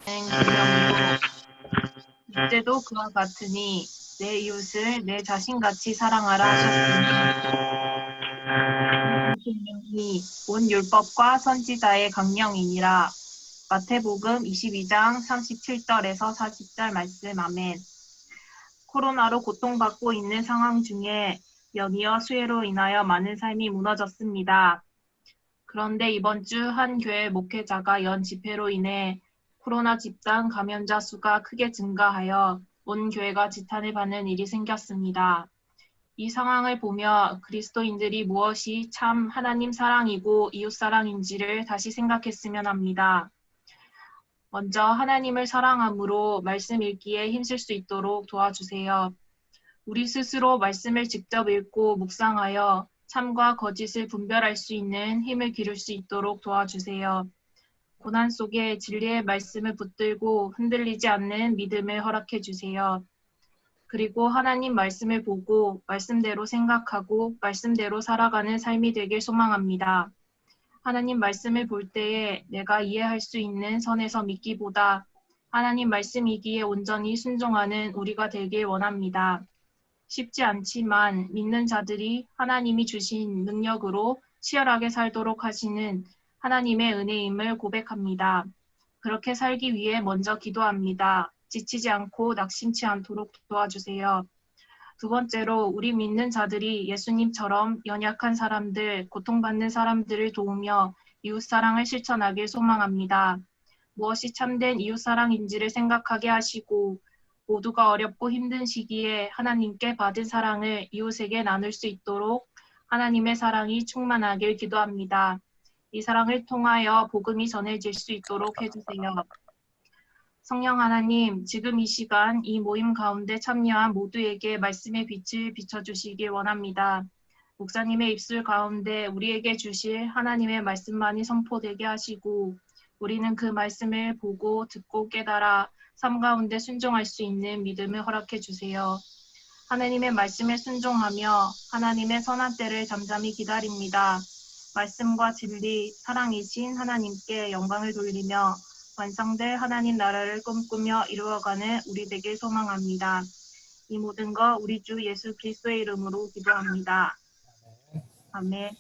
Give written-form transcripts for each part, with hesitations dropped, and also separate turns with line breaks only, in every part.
계명이요 이제도 그와 같으니 내 이웃을 내 자신같이 사랑하라 하셨으니 이 계명이 온 율법과 선지자의 강령이니라. 마태복음 22장 37절에서 40절 말씀. 아멘. 코로나로 고통받고 있는 상황 중에 연이어 수해로 인하여 많은 삶이 무너졌습니다. 그런데 이번 주 한 교회 목회자가 연 집회로 인해 코로나 집단 감염자 수가 크게 증가하여 온 교회가 지탄을 받는 일이 생겼습니다. 이 상황을 보며 그리스도인들이 무엇이 참 하나님 사랑이고 이웃 사랑인지를 다시 생각했으면 합니다. 먼저 하나님을 사랑함으로 말씀 읽기에 힘쓸 수 있도록 도와주세요. 우리 스스로 말씀을 직접 읽고 묵상하여 참과 거짓을 분별할 수 있는 힘을 기를 수 있도록 도와주세요. 고난 속에 진리의 말씀을 붙들고 흔들리지 않는 믿음을 허락해 주세요. 그리고 하나님 말씀을 보고 말씀대로 생각하고 말씀대로 살아가는 삶이 되길 소망합니다. 하나님 말씀을 볼 때에 내가 이해할 수 있는 선에서 믿기보다 하나님 말씀이기에 온전히 순종하는 우리가 되길 원합니다. 쉽지 않지만 믿는 자들이 하나님이 주신 능력으로 치열하게 살도록 하시는 하나님의 은혜임을 고백합니다. 그렇게 살기 위해 먼저 기도합니다. 지치지 않고 낙심치 않도록 도와주세요. 두 번째로 우리 믿는 자들이 예수님처럼 연약한 사람들, 고통받는 사람들을 도우며 이웃사랑을 실천하길 소망합니다. 무엇이 참된 이웃사랑인지를 생각하게 하시고 모두가 어렵고 힘든 시기에 하나님께 받은 사랑을 이웃에게 나눌 수 있도록 하나님의 사랑이 충만하길 기도합니다. 이 사랑을 통하여 복음이 전해질 수 있도록 해주세요. 성령 하나님, 지금 이 시간 이 모임 가운데 참여한 모두에게 말씀의 빛을 비춰주시길 원합니다. 목사님의 입술 가운데 우리에게 주실 하나님의 말씀만이 선포되게 하시고 우리는 그 말씀을 보고 듣고 깨달아 삶 가운데 순종할 수 있는 믿음을 허락해 주세요. 하나님의 말씀에 순종하며 하나님의 선한 때를 잠잠히 기다립니다. 말씀과 진리, 사랑이신 하나님께 영광을 돌리며 완성될 하나님 나라를 꿈꾸며 이루어가는 우리 되길 소망합니다. 이 모든 거 우리 주 예수 그리스도의 이름으로 기도합니다. 아멘.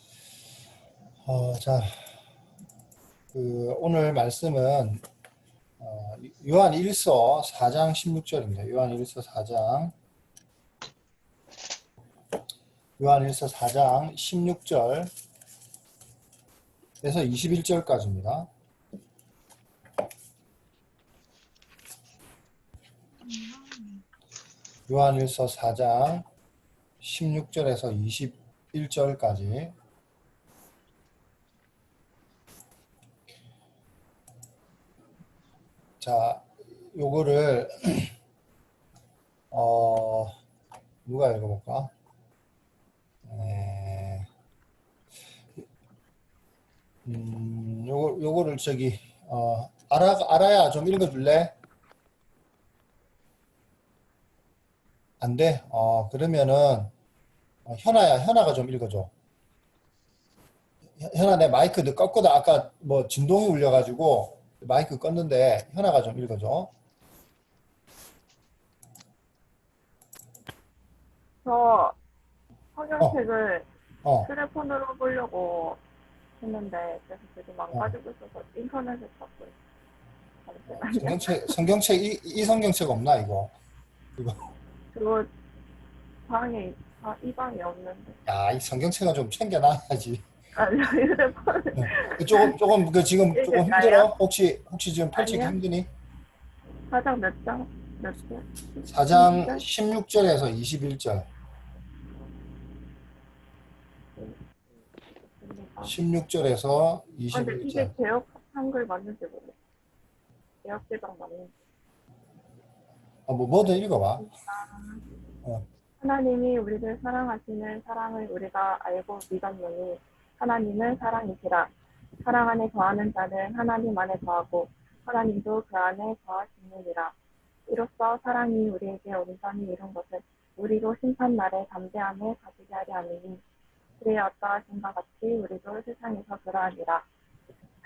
자, 오늘 말씀은 요한 1서 4장 16절입니다. 요한 1서 4장 16절에서 21절까지입니다. 요한 1서 4장 16절에서 21절까지. 자, 요거를 누가 읽어볼까? 요거를 저기 알아야 좀 읽어줄래? 안 돼? 그러면은 현아가 좀 읽어줘. 현아, 내 마이크 너 껐거든. 아까 뭐 진동이 울려가지고 마이크 껐는데 현아가 좀 읽어줘.
저 성경책을 휴대폰으로 보려고 했는데 계속 되게 망가지고 있어서 인터넷에 찾고 있어요.
성경책 이 성경책 없나 이거?
그거 이 방에 없는데.
야, 이 성경책은 좀 챙겨놔야지.
아니요, 휴대폰.
조금 지금 조금 힘들어? 혹시 지금 펼치기
아니요.
힘드니?
4장 몇 장? 몇 절?
4장 16절에서 21절. 16절에서 21절.
근데 이게 개혁 한글 맞는지 모르겠어요. 개혁 개정 맞는지.
뭐든 읽어봐.
하나님이 우리를 사랑하시는 사랑을 우리가 알고 믿었노니 하나님은 사랑이시라. 사랑 안에 거하는 자는 하나님 안에 거하고 하나님도 그 안에 거하시느니라. 이로써 사랑이 우리에게 온전히 이룬 것은 우리도 심판날에 담대함을 가지게 하려 하느니 그의 어떠하신과 같이 우리도 세상에서 그러하니라.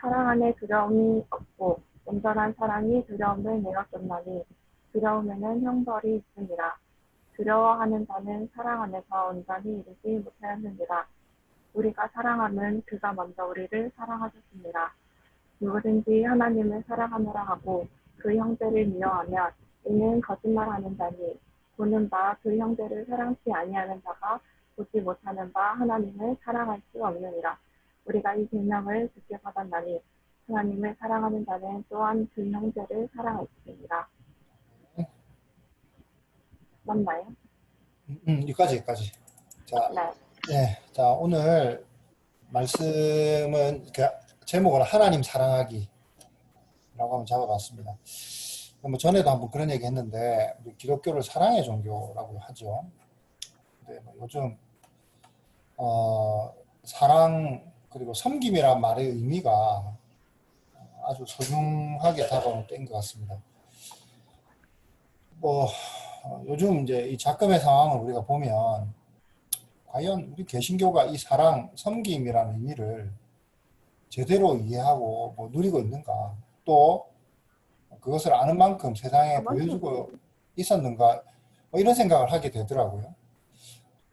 사랑 안에 두려움이 없고 온전한 사랑이 두려움을 내어쫓나니 두려움에는 형벌이 있느니라. 두려워하는 자는 사랑 안에서 온전히 이르지 못하였느니라. 우리가 사랑함은 그가 먼저 우리를 사랑하셨습니다. 누구든지 하나님을 사랑하노라 하고 그 형제를 미워하면 이는 거짓말하는 자니 보는 바 그 형제를 사랑치 아니하는 자가 보지 못하는 바 하나님을 사랑할 수 없느니라. 우리가 이 계명을 굳게 받았나니 하나님을 사랑하는 자는 또한 그 형제를 사랑할지니라. 맞나요?
여기까지. 자,
네.
네, 자, 오늘 말씀은 제목은 하나님 사랑하기라고 한번 잡아봤습니다. 뭐 전에도 한번 그런 얘기 했는데 우리 기독교를 사랑의 종교라고 하죠. 근데 뭐 요즘 사랑 그리고 섬김이란 말의 의미가 아주 소중하게 다가오는 때인 것 같습니다. 뭐 요즘 이제 이 작금의 상황을 우리가 보면 과연 우리 개신교가 이 사랑, 섬김이라는 의미를 제대로 이해하고 뭐 누리고 있는가, 또 그것을 아는 만큼 세상에 보여주고 있었는가, 뭐 이런 생각을 하게 되더라고요.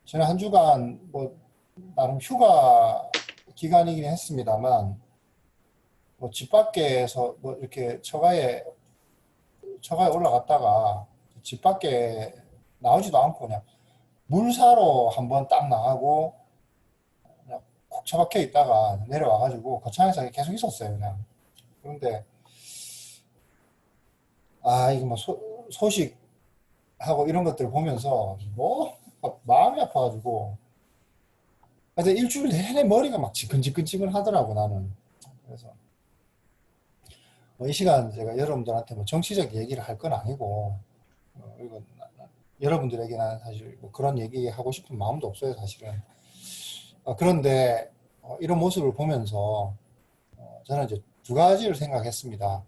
저는 한 주간 뭐 나름 휴가 기간이긴 했습니다만 뭐 집 밖에서 뭐 이렇게 처가에 올라갔다가 집 밖에 나오지도 않고 그냥 물 사러 한번 딱 나가고 그냥 콕 처박혀 있다가 내려와가지고 거창에서 계속 있었어요, 그냥. 그런데 이게 뭐 소식하고 이런 것들 보면서 뭐 마음이 아파가지고 그래서 일주일 내내 머리가 막 지끈지끈 하더라고, 나는. 그래서 뭐 이 시간 제가 여러분들한테 뭐 정치적 얘기를 할 건 아니고 이거 여러분들에게는 사실 뭐 그런 얘기 하고 싶은 마음도 없어요, 사실은. 그런데 이런 모습을 보면서 저는 이제 두 가지를 생각했습니다.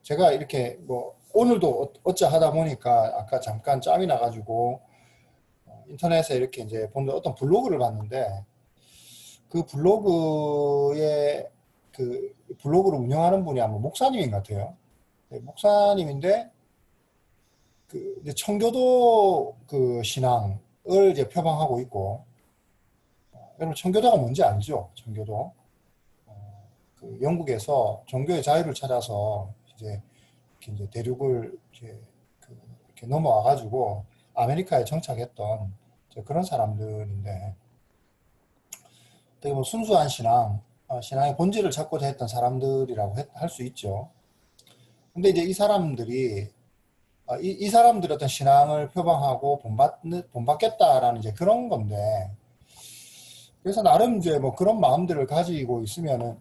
제가 이렇게 뭐 오늘도 어찌 하다 보니까 아까 잠깐 짬이 나가지고 인터넷에 이렇게 이제 보는 어떤 블로그를 봤는데 그 블로그에 블로그를 운영하는 분이 아마 목사님인 것 같아요. 네, 목사님인데 이제 청교도 신앙을 이제 표방하고 있고, 여러분 청교도가 뭔지 알죠? 청교도. 영국에서 종교의 자유를 찾아서 이제 대륙을 이렇게 넘어와 가지고 아메리카에 정착했던 그런 사람들인데, 되게 뭐 순수한 신앙의 본질을 찾고자 했던 사람들이라고 할 수 있죠. 근데 이제 이 사람들이 이 사람들의 어떤 신앙을 표방하고 본받겠다라는 이제 그런 건데, 그래서 나름 이제 뭐 그런 마음들을 가지고 있으면은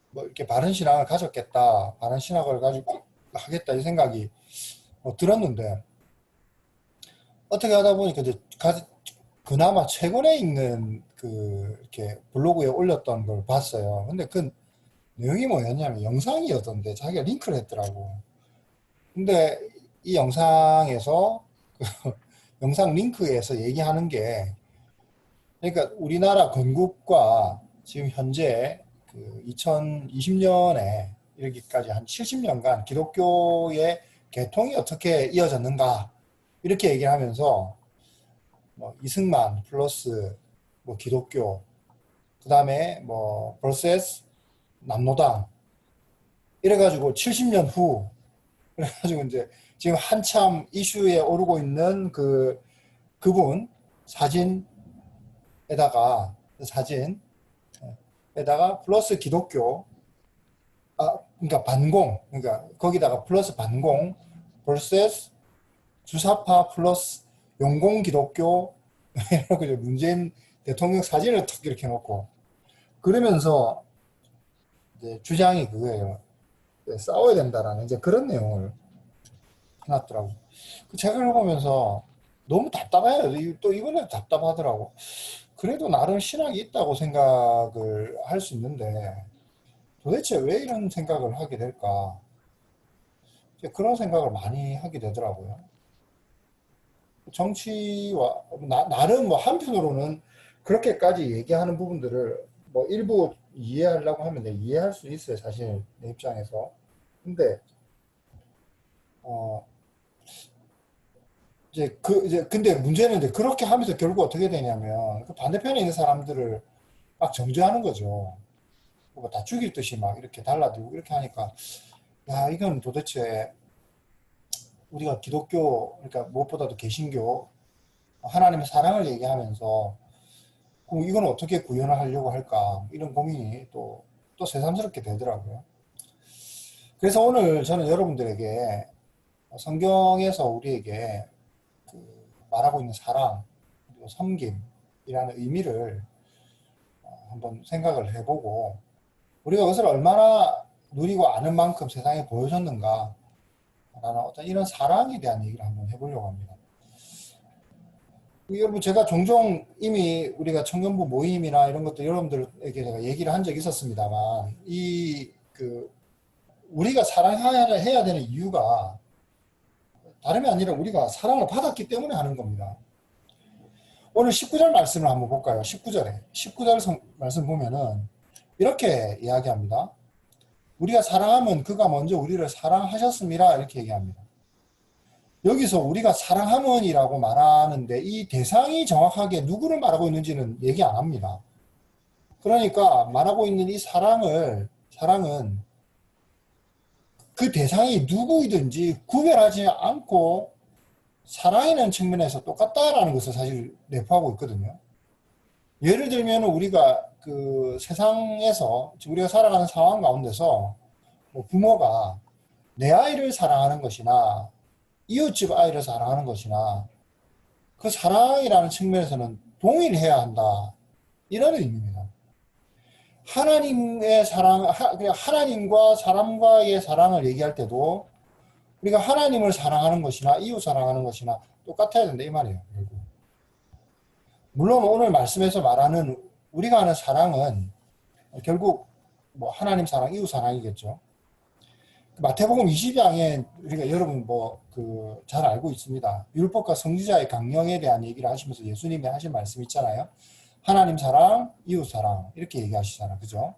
뭐 이렇게 바른 신앙을 가졌겠다, 바른 신학을 가지고 하겠다 이 생각이 들었는데, 어떻게 하다 보니까 이제 그나마 최근에 읽는 이렇게 블로그에 올렸던 걸 봤어요. 근데 그 내용이 뭐였냐면 영상이었던데 자기가 링크를 했더라고. 근데 이 영상에서 영상 링크에서 얘기하는 게, 그러니까 우리나라 건국과 지금 현재 2020년에 이렇게까지 한 70년간 기독교의 계통이 어떻게 이어졌는가 이렇게 얘기를 하면서 뭐 이승만 플러스 뭐 기독교, 그 다음에 뭐 vs 남노당 이래가지고 70년 후 그래가지고 이제 지금 한참 이슈에 오르고 있는 그분 사진에다가 플러스 기독교, 그러니까 반공, 그러니까 거기다가 플러스 반공 vs 주사파 플러스 용공 기독교 이렇게 문재인 대통령 사진을 탁 이렇게 놓고 그러면서 이제 주장이 그거예요. 싸워야 된다라는 이제 그런 내용을 해놨더라고. 그 책을 보면서 너무 답답해요. 또 이번에도 답답하더라고. 그래도 나름 신학이 있다고 생각을 할 수 있는데 도대체 왜 이런 생각을 하게 될까? 그런 생각을 많이 하게 되더라고요. 정치와 나름 뭐 한편으로는 그렇게까지 얘기하는 부분들을 뭐 일부 이해하려고 하면 내 이해할 수 있어요. 사실 내 입장에서. 근데 이제 근데 문제는 이제 그렇게 하면서 결국 어떻게 되냐면 그 반대편에 있는 사람들을 막 정죄하는 거죠. 뭐 다 죽일 듯이 막 이렇게 달라들고 이렇게 하니까 야 이건 도대체 우리가 기독교 그러니까 무엇보다도 개신교 하나님의 사랑을 얘기하면서 그럼 이건 어떻게 구현을 하려고 할까 이런 고민이 또 새삼스럽게 되더라고요. 그래서 오늘 저는 여러분들에게 성경에서 우리에게 그 말하고 있는 사랑 그리고 섬김이라는 의미를 한번 생각을 해보고 우리가 그것을 얼마나 누리고 아는 만큼 세상에 보여줬는가 라는 어떤 이런 사랑에 대한 얘기를 한번 해보려고 합니다. 여러분 제가 종종 이미 우리가 청년부 모임이나 이런 것도 여러분들에게 제가 얘기를 한 적이 있었습니다만 우리가 사랑해야 되는 이유가 다름이 아니라 우리가 사랑을 받았기 때문에 하는 겁니다. 오늘 19절 말씀을 한번 볼까요? 19절 말씀 보면은 이렇게 이야기합니다. 우리가 사랑하면 그가 먼저 우리를 사랑하셨습니다. 이렇게 얘기합니다. 여기서 우리가 사랑하면이라고 말하는데 이 대상이 정확하게 누구를 말하고 있는지는 얘기 안 합니다. 그러니까 말하고 있는 이 사랑은 그 대상이 누구이든지 구별하지 않고 사랑이라는 측면에서 똑같다라는 것을 사실 내포하고 있거든요. 예를 들면 우리가 그 세상에서 우리가 살아가는 상황 가운데서 뭐 부모가 내 아이를 사랑하는 것이나 이웃집 아이를 사랑하는 것이나 그 사랑이라는 측면에서는 동일해야 한다. 이런 의미입니다. 하나님의 사랑, 하나님과 사람과의 사랑을 얘기할 때도 우리가 하나님을 사랑하는 것이나 이웃 사랑하는 것이나 똑같아야 된다 이 말이에요. 결국. 물론 오늘 말씀에서 말하는 우리가 하는 사랑은 결국 뭐 하나님 사랑, 이웃 사랑이겠죠. 마태복음 20장에 우리가 여러분 잘 알고 있습니다. 율법과 성지자의 강령에 대한 얘기를 하시면서 예수님이 하신 말씀 있잖아요. 하나님 사랑, 이웃 사랑 이렇게 얘기하시잖아요. 그죠?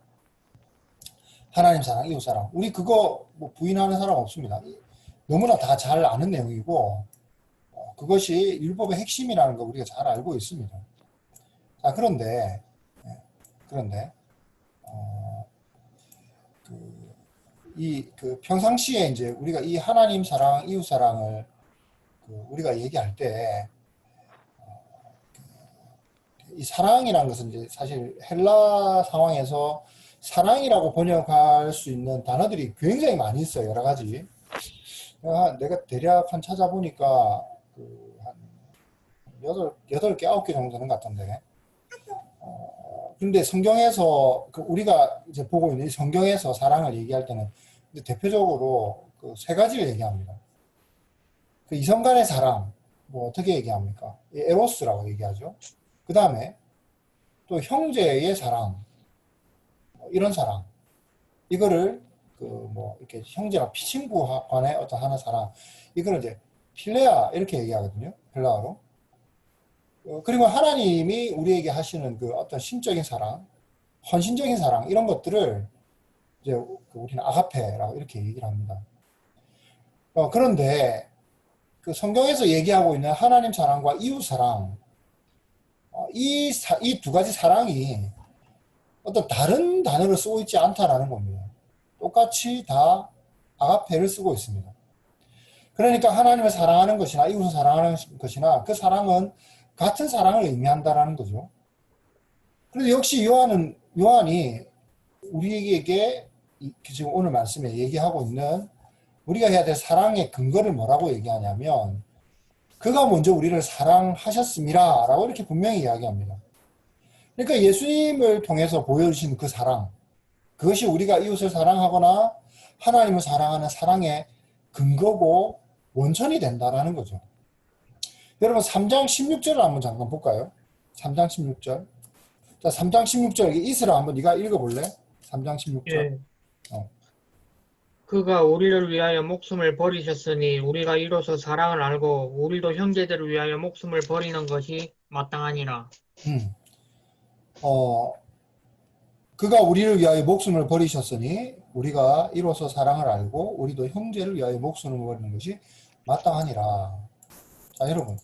하나님 사랑, 이웃 사랑. 우리 그거 뭐 부인하는 사람 없습니다. 너무나 다 잘 아는 내용이고 그것이 율법의 핵심이라는 거 우리가 잘 알고 있습니다. 자, 그런데 평상시에 이제 우리가 이 하나님 사랑, 이웃 사랑을 우리가 얘기할 때 이 사랑이라는 것은 이제 사실 헬라 상황에서 사랑이라고 번역할 수 있는 단어들이 굉장히 많이 있어요. 여러 가지. 내가 대략 한 찾아보니까 한 8개, 9개 정도 되는 것 같은데. 근데 성경에서 우리가 이제 보고 있는 이 성경에서 사랑을 얘기할 때는 대표적으로 그 3가지를 얘기합니다. 그 이성 간의 사랑, 뭐 어떻게 얘기합니까? 에로스라고 얘기하죠. 그 다음에 또 형제의 사랑, 이런 사랑. 이거를 이렇게 형제가 피친구 간의 어떤 하나 사랑. 이거를 이제 필레아 이렇게 얘기하거든요. 헬라어로. 그리고 하나님이 우리에게 하시는 그 어떤 신적인 사랑, 헌신적인 사랑, 이런 것들을 이제 우리는 아가페라고 이렇게 얘기를 합니다. 그런데 그 성경에서 얘기하고 있는 하나님 사랑과 이웃 사랑, 이 2가지 사랑이 어떤 다른 단어를 쓰고 있지 않다라는 겁니다. 똑같이 다 아가페를 쓰고 있습니다. 그러니까 하나님을 사랑하는 것이나 이웃을 사랑하는 것이나 그 사랑은 같은 사랑을 의미한다라는 거죠. 그런데 역시 요한이 우리에게 지금 오늘 말씀에 얘기하고 있는 우리가 해야 될 사랑의 근거를 뭐라고 얘기하냐면 그가 먼저 우리를 사랑하셨습니다 라고 이렇게 분명히 이야기합니다. 그러니까 예수님을 통해서 보여주신 그 사랑, 그것이 우리가 이웃을 사랑하거나 하나님을 사랑하는 사랑의 근거고 원천이 된다라는 거죠. 여러분 3장 16절을 한번 잠깐 볼까요? 3장 16절. 자, 3장 16절 이스라 한번 네가 읽어볼래? 3장 16절.
예. 그가 우리를 위하여 목숨을 버리셨으니 우리가 이로써 사랑을 알고 우리도 형제들을 위하여 목숨을 버리는 것이 마땅하니라.
그가 우리를 위하여 목숨을 버리셨으니 우리가 이로써 사랑을 알고 우리도 형제를 위하여 목숨을 버리는 것이 마땅하니라. 자, 여러분,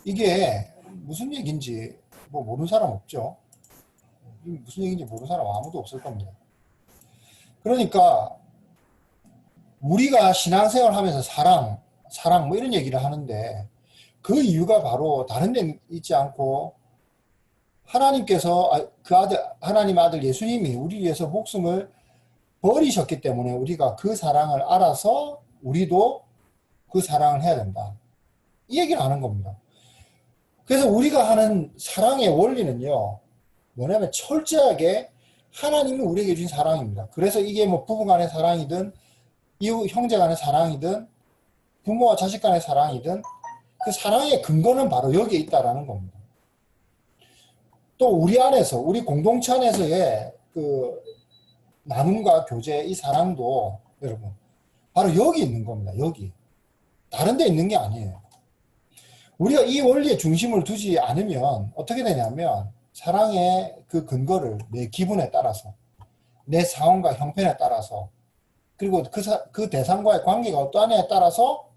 이게 무슨 얘기인지 뭐 모르는 사람 없죠? 무슨 얘기인지 모르는 사람 아무도 없을 겁니다. 그러니까 우리가 신앙생활 하면서 사랑 뭐 이런 얘기를 하는데 그 이유가 바로 다른 데 있지 않고 하나님께서 하나님 아들 예수님이 우리 위해서 목숨을 버리셨기 때문에 우리가 그 사랑을 알아서 우리도 그 사랑을 해야 된다. 이 얘기를 하는 겁니다. 그래서 우리가 하는 사랑의 원리는요, 뭐냐면 철저하게 하나님이 우리에게 주신 사랑입니다. 그래서 이게 뭐 부부 간의 사랑이든 이웃 형제 간의 사랑이든 부모와 자식 간의 사랑이든 그 사랑의 근거는 바로 여기에 있다라는 겁니다. 또 우리 안에서, 우리 공동체 안에서의 그 나눔과 교제, 이 사랑도 여러분 바로 여기 있는 겁니다. 여기. 다른 데 있는 게 아니에요. 우리가 이 원리에 중심을 두지 않으면 어떻게 되냐면 사랑의 그 근거를 내 기분에 따라서, 내 상황과 형편에 따라서, 그리고 그 대상과의 관계가 어떠하냐에 따라서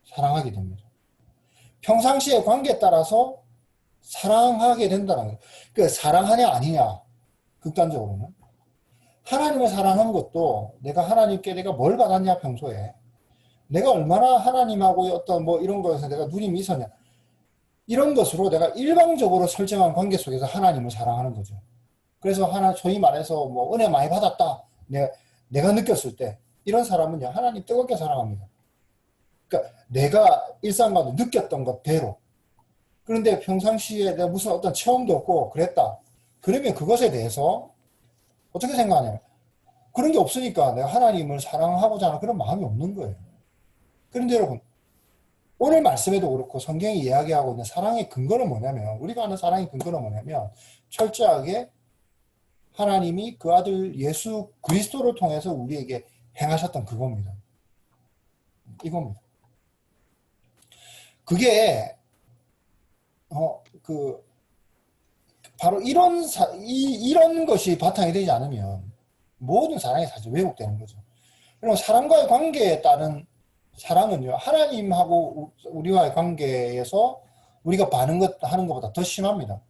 사랑하게 됩니다. 평상시의 관계에 따라서 사랑하게 된다는 거예요. 그 사랑하냐 아니냐, 극단적으로는. 하나님을 사랑하는 것도 내가 하나님께 내가 뭘 받았냐, 평소에. 내가 얼마나 하나님하고의 어떤 뭐 이런 거에서 내가 누림이 있었냐. 이런 것으로 내가 일방적으로 설정한 관계 속에서 하나님을 사랑하는 거죠. 그래서 소위 말해서 뭐 은혜 많이 받았다. 내가 느꼈을 때 이런 사람은요, 하나님 뜨겁게 사랑합니다. 그러니까 내가 일상 가운데 느꼈던 것대로. 그런데 평상시에 내가 무슨 어떤 체험도 없고 그랬다. 그러면 그것에 대해서 어떻게 생각하냐면 그런 게 없으니까 내가 하나님을 사랑하고자 하는 그런 마음이 없는 거예요. 그런데 여러분, 오늘 말씀에도 그렇고 성경이 이야기하고 있는 사랑의 근거는 뭐냐면, 우리가 아는 사랑의 근거는 뭐냐면 철저하게 하나님이 그 아들 예수 그리스도를 통해서 우리에게 행하셨던 그겁니다. 이겁니다. 그게 바로 이런 것이 바탕이 되지 않으면 모든 사랑이 사실 왜곡되는 거죠. 그럼 사랑과의 관계에 따른 사랑은요, 하나님하고 우리와의 관계에서 우리가 하는 것보다 더 심합니다.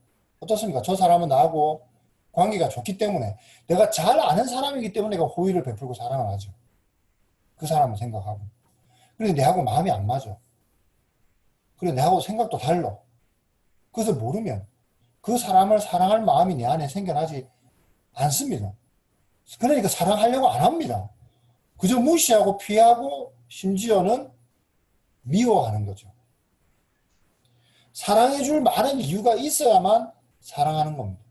어떻습니까? 저 사람은 나하고 관계가 좋기 때문에, 내가 잘 아는 사람이기 때문에 내가 호의를 베풀고 사랑을 하죠. 그 사람을 생각하고. 그런데 내하고 마음이 안 맞아. 그리고 내하고 생각도 달라. 그것을 모르면 그 사람을 사랑할 마음이 내 안에 생겨나지 않습니다. 그러니까 사랑하려고 안 합니다. 그저 무시하고 피하고 심지어는 미워하는 거죠. 사랑해줄 많은 이유가 있어야만 사랑하는 겁니다.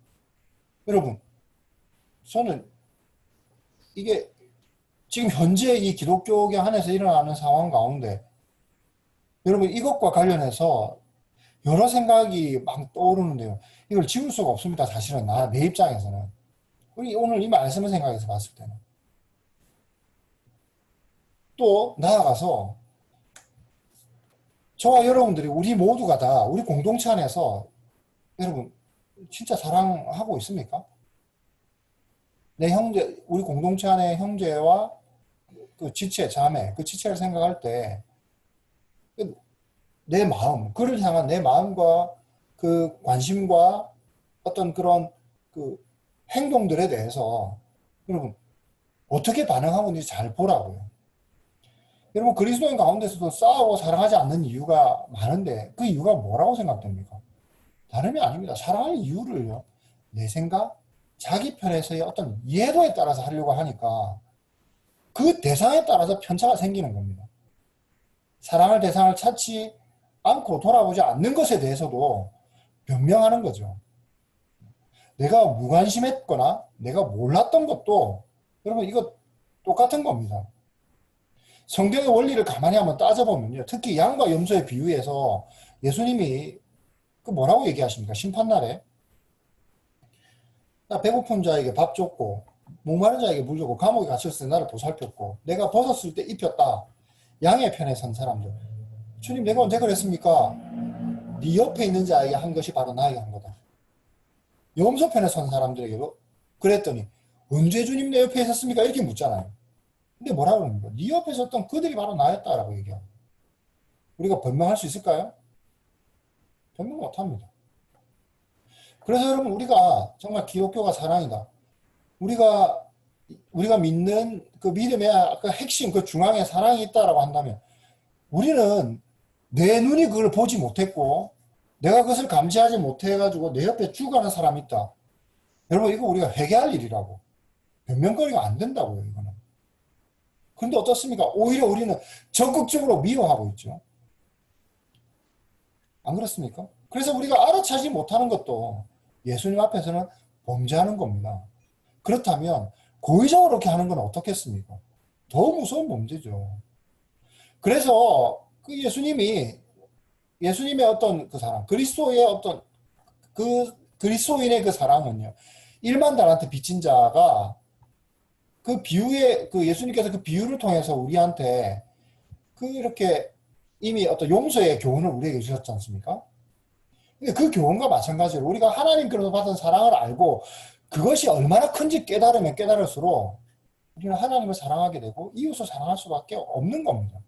여러분, 저는 이게 지금 현재 이 기독교계 안에서 일어나는 상황 가운데 여러분 이것과 관련해서 여러 생각이 막 떠오르는데요. 이걸 지울 수가 없습니다. 사실은 내 입장에서는. 오늘 이 말씀을 생각해서 봤을 때는. 또 나아가서 저와 여러분들이 우리 모두가 다 우리 공동체 안에서 여러분 진짜 사랑하고 있습니까? 내 형제, 우리 공동체 안에 형제와 그 지체, 자매, 그 지체를 생각할 때 내 마음, 그를 향한 내 마음과 그 관심과 어떤 그런 그 행동들에 대해서 여러분 어떻게 반응하고 있는지 잘 보라고요. 여러분 그리스도인 가운데서도 싸우고 사랑하지 않는 이유가 많은데 그 이유가 뭐라고 생각됩니까? 다름이 아닙니다. 사랑하는 이유를요, 내 생각, 자기 편에서의 어떤 예도에 따라서 하려고 하니까 그 대상에 따라서 편차가 생기는 겁니다. 사랑할 대상을 찾지 않고 돌아보지 않는 것에 대해서도 변명하는 거죠. 내가 무관심했거나 내가 몰랐던 것도 여러분 이거 똑같은 겁니다. 성경의 원리를 가만히 한번 따져보면요, 특히 양과 염소의 비유에서 예수님이 그 뭐라고 얘기하십니까? 심판날에 나 배고픈 자에게 밥 줬고 목마른 자에게 물 줬고 감옥에 갇혔을 때 나를 보살폈고 내가 벗었을 때 입혔다. 양의 편에 선 사람들, 주님 내가 언제 그랬습니까? 네 옆에 있는 자에게 한 것이 바로 나에게 한 거다. 염소 편에 선 사람들에게도 그랬더니 언제 주님 내 옆에 있었습니까? 이렇게 묻잖아요. 근데 뭐라고 그럽니까? 네 옆에 있었던 그들이 바로 나였다라고 얘기하고. 우리가 변명할 수 있을까요? 변명 못합니다. 그래서 여러분 우리가 정말 기독교가 사랑이다. 우리가 믿는 그 믿음의 아까 핵심 그 중앙에 사랑이 있다라고 한다면 우리는 내 눈이 그걸 보지 못했고 내가 그것을 감지하지 못해가지고 내 옆에 죽어가는 사람이 있다. 여러분 이거 우리가 회개할 일이라고. 변명거리가 안 된다고요. 이거는. 그런데 어떻습니까? 오히려 우리는 적극적으로 미워하고 있죠. 안 그렇습니까? 그래서 우리가 알아차지 못하는 것도 예수님 앞에서는 범죄하는 겁니다. 그렇다면 고의적으로 그렇게 하는 건 어떻겠습니까? 더 무서운 범죄죠. 그래서 그 예수님의 어떤 그 사랑, 그리스도의 어떤 그 그리스도인의 그 사랑은요. 1만 달란트 빚진 자가 그 비유에 그 예수님께서 그 비유를 통해서 우리한테 그 이렇게 이미 어떤 용서의 교훈을 우리에게 주셨지 않습니까? 근데 그 교훈과 마찬가지로 우리가 하나님께로서 받은 사랑을 알고 그것이 얼마나 큰지 깨달으면 깨달을수록 우리는 하나님을 사랑하게 되고 이웃을 사랑할 수밖에 없는 겁니다.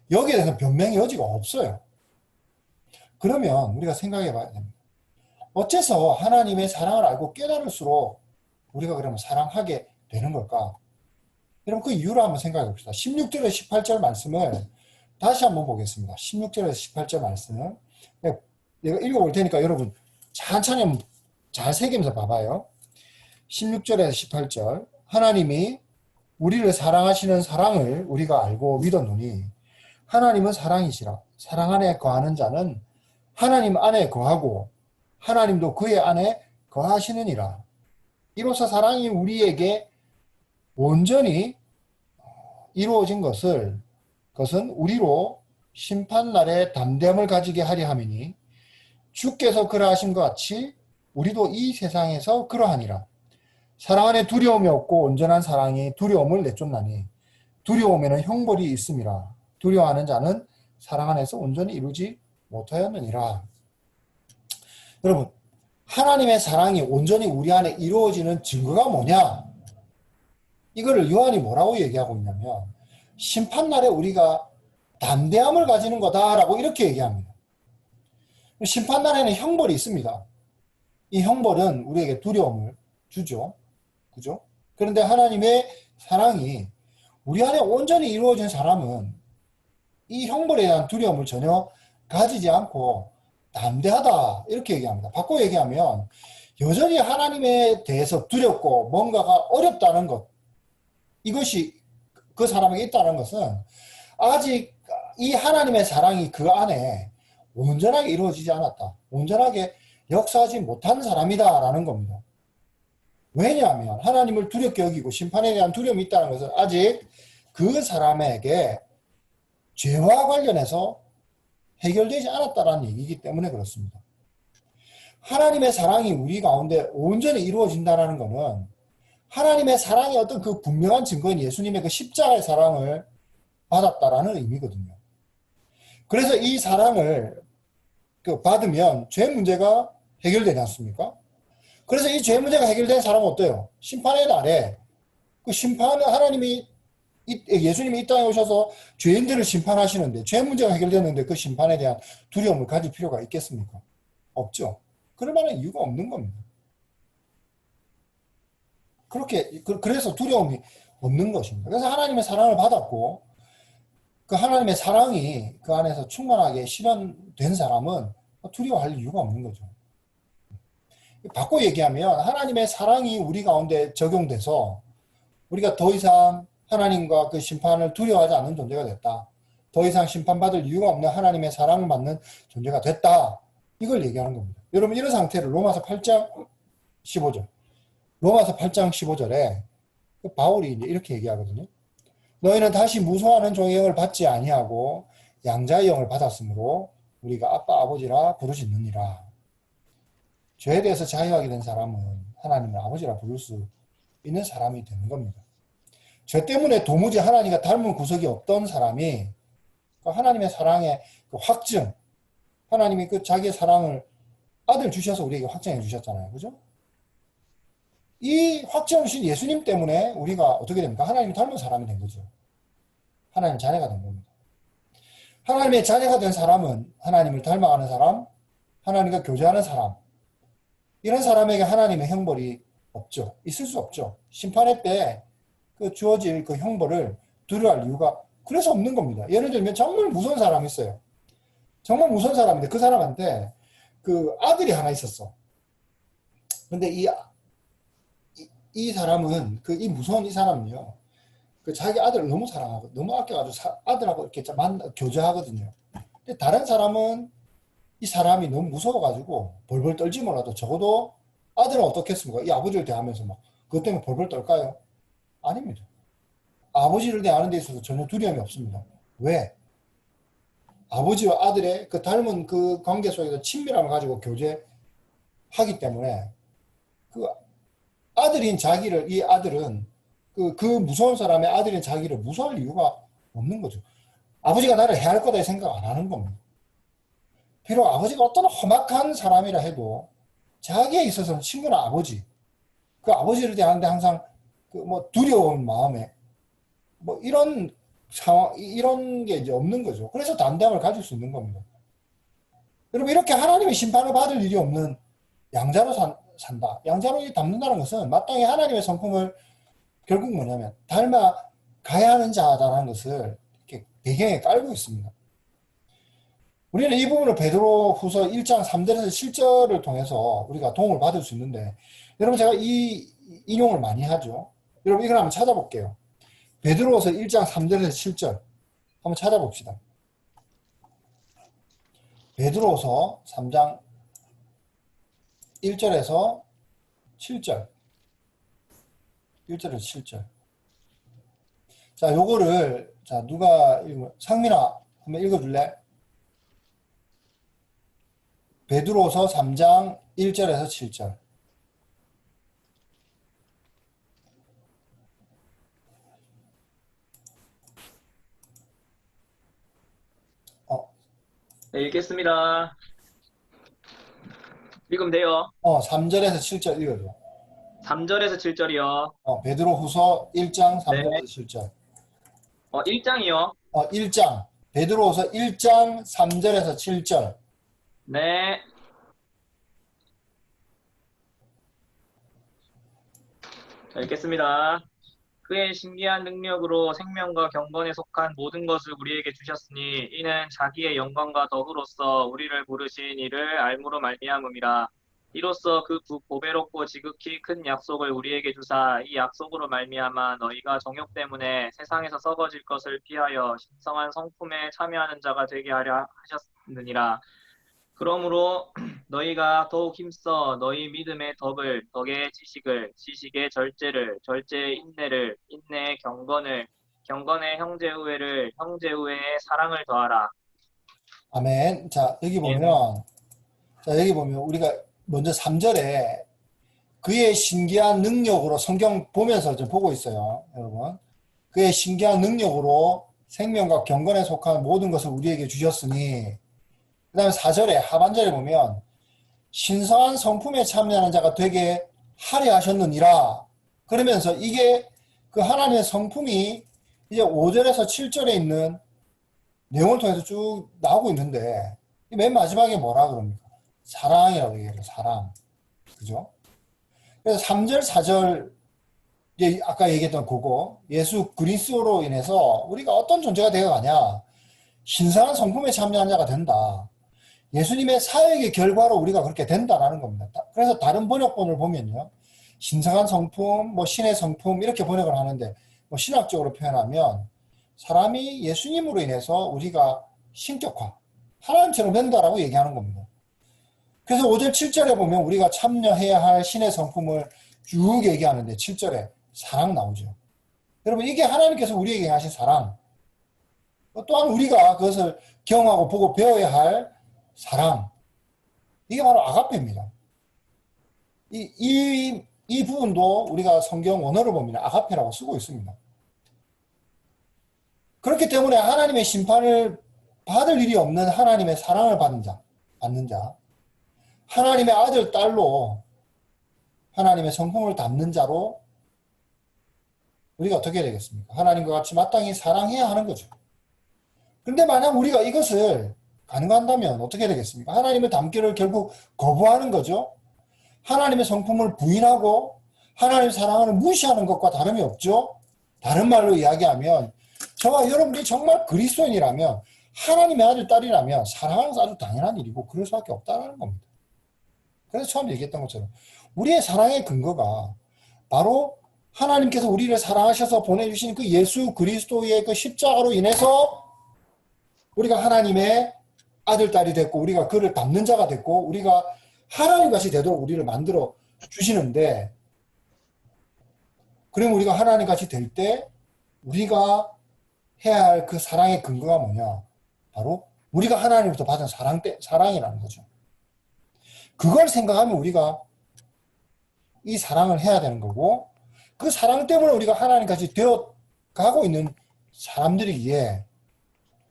여기에 대해서 변명의 여지가 없어요. 그러면 우리가 생각해 봐야 됩니다. 어째서 하나님의 사랑을 알고 깨달을수록 우리가 그러면 사랑하게 되는 걸까? 여러분 그 이유를 한번 생각해 봅시다. 16절에서 18절 말씀을 다시 한번 보겠습니다. 16절에서 18절 말씀을 내가 읽어볼 테니까 여러분 천천히 한번 잘 새기면서 봐봐요. 16절에서 18절 하나님이 우리를 사랑하시는 사랑을 우리가 알고 믿었노니 하나님은 사랑이시라. 사랑 안에 거하는 자는 하나님 안에 거하고 하나님도 그의 안에 거하시느니라. 이로써 사랑이 우리에게 온전히 이루어진 그것은 우리로 심판날에 담대함을 가지게 하려 함이니 주께서 그러하신 것 같이 우리도 이 세상에서 그러하니라. 사랑 안에 두려움이 없고 온전한 사랑이 두려움을 내쫓나니 두려움에는 형벌이 있음이라. 두려워하는 자는 사랑 안에서 온전히 이루지 못하였느니라. 여러분 하나님의 사랑이 온전히 우리 안에 이루어지는 증거가 뭐냐? 이거를 요한이 뭐라고 얘기하고 있냐면 심판날에 우리가 담대함을 가지는 거다라고 이렇게 얘기합니다. 심판날에는 형벌이 있습니다. 이 형벌은 우리에게 두려움을 주죠. 그죠? 그런데 하나님의 사랑이 우리 안에 온전히 이루어진 사람은 이 형벌에 대한 두려움을 전혀 가지지 않고 담대하다 이렇게 얘기합니다. 바꿔 얘기하면 여전히 하나님에 대해서 두렵고 뭔가가 어렵다는 것 이것이 그 사람에게 있다는 것은 아직 이 하나님의 사랑이 그 안에 온전하게 이루어지지 않았다. 온전하게 역사하지 못한 사람이다라는 겁니다. 왜냐하면 하나님을 두렵게 여기고 심판에 대한 두려움이 있다는 것은 아직 그 사람에게 죄와 관련해서 해결되지 않았다라는 얘기이기 때문에 그렇습니다. 하나님의 사랑이 우리 가운데 온전히 이루어진다는 것은 하나님의 사랑의 어떤 그 분명한 증거인 예수님의 그 십자가의 사랑을 받았다라는 의미거든요. 그래서 이 사랑을 받으면 죄 문제가 해결되지 않습니까? 그래서 이 죄 문제가 해결된 사람은 어때요? 심판의 날에 그 심판은 하나님이 예수님이 이 땅에 오셔서 죄인들을 심판하시는데 죄 문제가 해결됐는데 그 심판에 대한 두려움을 가질 필요가 있겠습니까? 없죠. 그럴 만한 이유가 없는 겁니다. 그래서 두려움이 없는 것입니다. 그래서 하나님의 사랑을 받았고 그 하나님의 사랑이 그 안에서 충만하게 실현된 사람은 두려워할 이유가 없는 거죠. 바꿔 얘기하면 하나님의 사랑이 우리 가운데 적용돼서 우리가 더 이상 하나님과 그 심판을 두려워하지 않는 존재가 됐다. 더 이상 심판받을 이유가 없는 하나님의 사랑을 받는 존재가 됐다. 이걸 얘기하는 겁니다. 여러분 이런 상태를 로마서 8장 15절 로마서 8장 15절에 바울이 이제 이렇게 얘기하거든요. 너희는 다시 무소하는 종의 영을 받지 아니하고 양자의 영을 받았으므로 우리가 아빠 아버지라 부르짖느니라. 죄에 대해서 자유하게 된 사람은 하나님을 아버지라 부를 수 있는 사람이 되는 겁니다. 죄 때문에 도무지 하나님과 닮은 구석이 없던 사람이 하나님의 사랑의 그 확증, 하나님이 그 자기의 사랑을 아들 주셔서 우리에게 확증해 주셨잖아요. 그죠? 이 확증을 주신 예수님 때문에 우리가 어떻게 됩니까? 하나님 닮은 사람이 된 거죠. 하나님 자녀가 된 겁니다. 하나님의 자녀가 된 사람은 하나님을 닮아가는 사람, 하나님과 교제하는 사람, 이런 사람에게 하나님의 형벌이 없죠. 있을 수 없죠. 심판의 때 그 주어질 그 형벌을 두려워할 이유가 그래서 없는 겁니다. 예를 들면 정말 무서운 사람이 있어요. 정말 무서운 사람인데 그 사람한테 그 아들이 하나 있었어. 근데 이 사람은 이 무서운 이 사람은요. 그 자기 아들을 너무 사랑하고 너무 아껴가지고 아들하고 이렇게 교제하거든요. 근데 다른 사람은 이 사람이 너무 무서워가지고 벌벌 떨지 몰라도 적어도 아들은 어떻겠습니까? 이 아버지를 대하면서 막 그것 때문에 벌벌 떨까요? 아닙니다. 아버지를 대하는 데 있어서 전혀 두려움이 없습니다. 왜? 아버지와 아들의 그 닮은 그 관계 속에서 친밀함을 가지고 교제하기 때문에 그 아들인 자기를, 이 아들은 그 무서운 사람의 아들인 자기를 무서워할 이유가 없는 거죠. 아버지가 나를 해할 거다 생각 안 하는 겁니다. 비록 아버지가 어떤 험악한 사람이라 해도 자기에 있어서는 친구나 아버지, 그 아버지를 대하는데 항상 그 뭐 두려운 마음에 뭐 이런 상황, 이런 게 이제 없는 거죠. 그래서 담대함을 가질 수 있는 겁니다. 여러분, 이렇게 하나님의 심판을 받을 일이 없는 양자로 산다. 양자로 담는다는 것은 마땅히 하나님의 성품을 결국 뭐냐면 닮아가야 하는 자다라는 것을 이렇게 배경에 깔고 있습니다. 우리는 이 부분을 베드로 후서 1장 3절에서 7절을 통해서 우리가 도움을 받을 수 있는데, 여러분 제가 이 인용을 많이 하죠. 여러분 이걸 한번 찾아볼게요. 베드로후서 1장 3절에서 7절 한번 찾아봅시다. 베드로후서 3장 1절에서 7절 1절에서 7절. 자, 요거를 자 누가 상민아 한번 읽어줄래? 베드로서 3장 1절에서 7절.
네, 읽겠습니다. 읽으면 돼요.
3절에서 7절 읽어줘.
3절에서 7절이요.
베드로후서 1장 3절에서
네.
7절.
1장이요.
1장. 베드로후서 1장 3절에서 7절.
네. 자, 읽겠습니다. 그의 신기한 능력으로 생명과 경건에 속한 모든 것을 우리에게 주셨으니 이는 자기의 영광과 덕으로서 우리를 부르신 이를 알므로 말미암음이라. 이로써 그 보배롭고 지극히 큰 약속을 우리에게 주사 이 약속으로 말미암아 너희가 정욕 때문에 세상에서 썩어질 것을 피하여 신성한 성품에 참여하는 자가 되게 하려 하셨느니라. 그러므로 너희가 더욱 힘써 너희 믿음의 덕을, 덕의 지식을, 지식의 절제를, 절제의 인내를, 인내의 경건을, 경건의 형제우애를, 형제우애의 사랑을 더하라.
아멘. 자, 여기 보면 우리가 먼저 3절에 그의 신기한 능력으로 성경 보면서 좀 보고 있어요. 여러분. 그의 신기한 능력으로 생명과 경건에 속한 모든 것을 우리에게 주셨으니, 그 다음에 4절에 하반절에 보면 신성한 성품에 참여하는 자가 되게 하려 하셨느니라. 그러면서 이게 그 하나님의 성품이 이제 5절에서 7절에 있는 내용을 통해서 쭉 나오고 있는데, 맨 마지막에 뭐라 그럽니까? 사랑이라고 얘기해요. 사랑. 그죠? 그래서 3절, 4절, 이제 아까 얘기했던 그거, 예수 그리스도로 인해서 우리가 어떤 존재가 되어가냐? 신성한 성품에 참여한 자가 된다. 예수님의 사역의 결과로 우리가 그렇게 된다라는 겁니다. 그래서 다른 번역본을 보면요, 신성한 성품, 신의 성품 이렇게 번역을 하는데, 신학적으로 표현하면 사람이 예수님으로 인해서 우리가 신격화, 하나님처럼 된다라고 얘기하는 겁니다. 그래서 5절, 7절에 보면 우리가 참여해야 할 신의 성품을 쭉 얘기하는데 7절에 사랑 나오죠. 여러분, 이게 하나님께서 우리에게 하신 사랑, 또한 우리가 그것을 경험하고 보고 배워야 할 사랑, 이게 바로 아가페입니다. 이 부분도 우리가 성경 원어를 보면 아가페라고 쓰고 있습니다. 그렇기 때문에 하나님의 심판을 받을 일이 없는 하나님의 사랑을 받는 자, 하나님의 아들, 딸로 하나님의 성품을 담는 자로 우리가 어떻게 해야 되겠습니까? 하나님과 같이 마땅히 사랑해야 하는 거죠. 그런데 만약 우리가 이것을 가능한다면 어떻게 해야 되겠습니까? 하나님의 담기를 결국 거부하는 거죠. 하나님의 성품을 부인하고 하나님의 사랑을 무시하는 것과 다름이 없죠. 다른 말로 이야기하면 저와 여러분들이 정말 그리스도인이라면 하나님의 아들, 딸이라면 사랑하는 것은 아주 당연한 일이고 그럴 수밖에 없다는 겁니다. 그래서 처음 얘기했던 것처럼 우리의 사랑의 근거가 바로 하나님께서 우리를 사랑하셔서 보내주신 그 예수 그리스도의 그 십자가로 인해서 우리가 하나님의 아들, 딸이 됐고 우리가 그를 닮는 자가 됐고 우리가 하나님같이 되도록 우리를 만들어 주시는데 그럼 우리가 하나님같이 될 때 우리가 해야 할 그 사랑의 근거가 뭐냐? 바로 우리가 하나님으로부터 받은 사랑이라는 거죠. 그걸 생각하면 우리가 이 사랑을 해야 되는 거고 그 사랑 때문에 우리가 하나님같이 되어 가고 있는 사람들이기에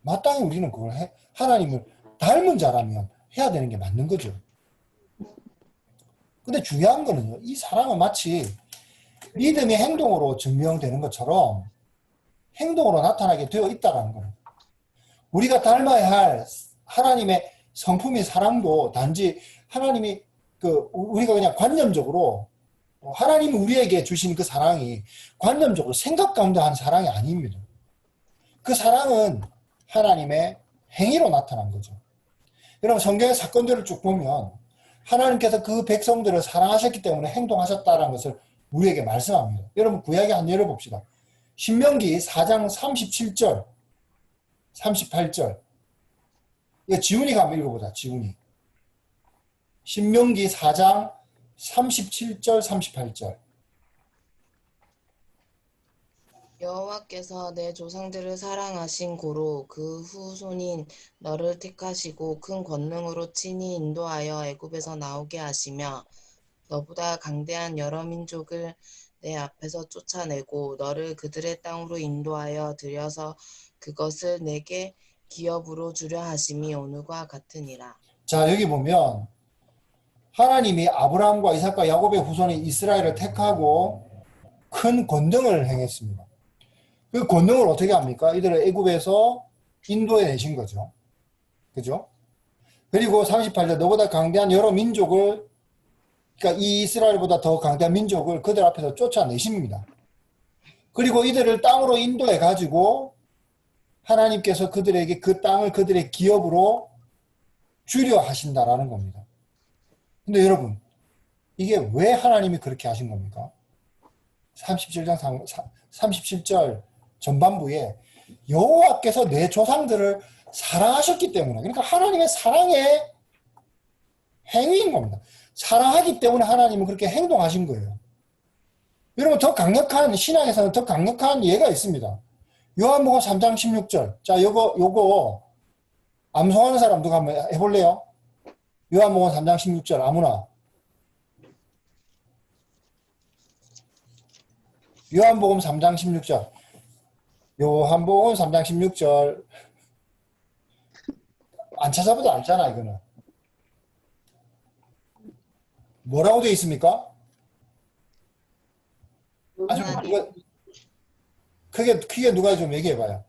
마땅히 우리는 그걸 하나님을 닮은 자라면 해야 되는 게 맞는 거죠. 근데 중요한 거는요. 이 사랑은 마치 믿음이 행동으로 증명되는 것처럼 행동으로 나타나게 되어 있다는 거예요. 우리가 닮아야 할 하나님의 성품인 사랑도 단지 하나님이 우리가 그냥 관념적으로 하나님이 우리에게 주신 그 사랑이 관념적으로 생각 가운데 한 사랑이 아닙니다. 그 사랑은 하나님의 행위로 나타난 거죠. 여러분 성경의 사건들을 쭉 보면 하나님께서 그 백성들을 사랑하셨기 때문에 행동하셨다는 것을 우리에게 말씀합니다. 여러분 구약에 한번 열어봅시다. 신명기 4장 37절 38절 이거 지훈이가 한번 읽어보자. 지훈이 신명기 4장 37절 38절
여호와께서 내 조상들을 사랑하신 고로 그 후손인 너를 택하시고 큰 권능으로 친히 인도하여 애굽에서 나오게 하시며 너보다 강대한 여러 민족을 내 앞에서 쫓아내고 너를 그들의 땅으로 인도하여 들여서 그것을 내게 기업으로 주려 하심이 오늘과 같으니라.
자 여기 보면 하나님이 아브라함과 이삭과 야곱의 후손인 이스라엘을 택하고 큰 권능을 행했습니다. 그 권능을 어떻게 합니까? 이들을 애굽에서 인도해 내신 거죠. 그죠? 그리고 38절 너보다 강대한 여러 민족을 그러니까 이 이스라엘보다 더 강대한 민족을 그들 앞에서 쫓아내십니다. 그리고 이들을 땅으로 인도해 가지고 하나님께서 그들에게 그 땅을 그들의 기업으로 주려 하신다라는 겁니다. 근데 여러분 이게 왜 하나님이 그렇게 하신 겁니까? 37절 전반부에 여호와께서 내 조상들을 사랑하셨기 때문에 그러니까 하나님의 사랑의 행위인 겁니다. 사랑하기 때문에 하나님은 그렇게 행동하신 거예요. 여러분 더 강력한 신약에서는 더 강력한 예가 있습니다. 요한복음 3장 16절 자 요거 암송하는 사람 누가 한번 해볼래요? 요한복음 3장 16절 아무나 요한복음 3장 16절 요한복음 3장 16절 안 찾아봐도 알잖아 이거는 뭐라고 되어 있습니까? 아주 크게 누가 좀 얘기해봐요.